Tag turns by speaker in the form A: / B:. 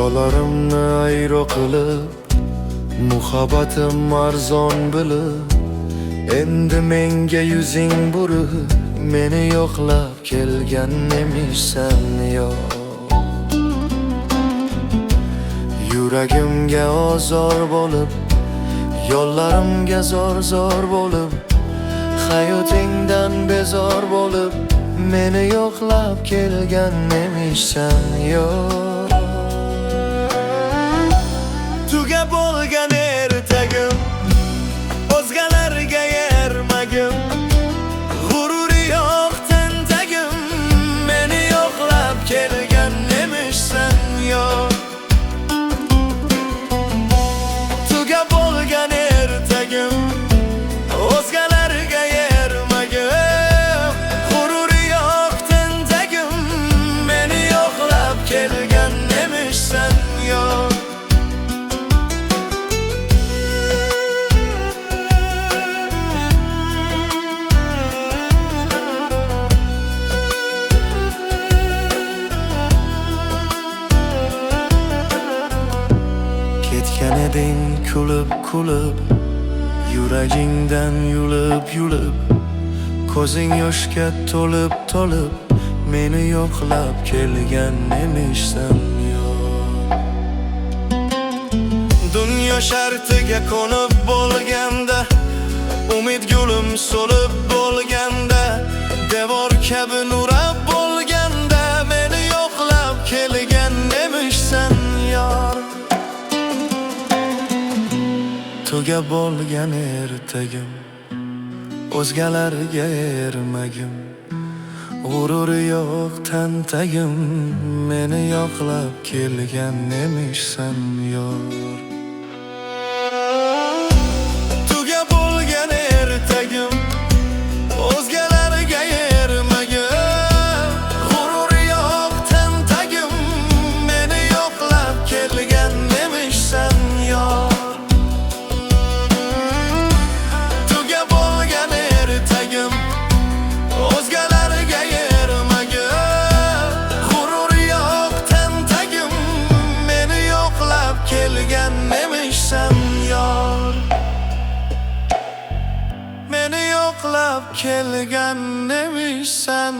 A: Xatolarimni ayro qilib, muhabbatim arzon bilib, endi menga yuzing burib, meni yo'qlab kelgan emishsan yo. Yuragimga ozor bo'lib, yo'llarimga zor bo'lib, hayotingdan bezor bo'lib, meni yo'qlab kelgan emishsan yo. Tugab bo'lgan ertagim, o'zgalarga ermagim, g'ururi yo'q tentagim, meni yo'qlab kelgan emishsan yo. Tugab bo'lgan ertagim, o'zgalarga ermagim, g'ururi yo'q tentagim, meni yo'qlab kelgan emishsan yo. Ketgan eding kulib, yuragingdan yulib, ko'zing yoshga to'lib, meni yo'qlab kelgan emishsan yo. Dunyo shartiga ko'nib bo'lganda, umid gulim so'lib bo'lganda, devor kabi nurab bo'lganda, meni yo'qlab kelgan emishsan yor. Tugab bo'lgan ertagim, o'zgalarga ermagim, g'ururi yo'q tentagim, meni yo'qlab kelgan emishsan yor. Tugab bo'lgan ertagim, o'zgalarga ermagim, g'ururi yo'q tentagim, meni yo'qlab kelgan emishsan yor. Kelgan emishsan yor, meni yo'qlab kelgan emishsan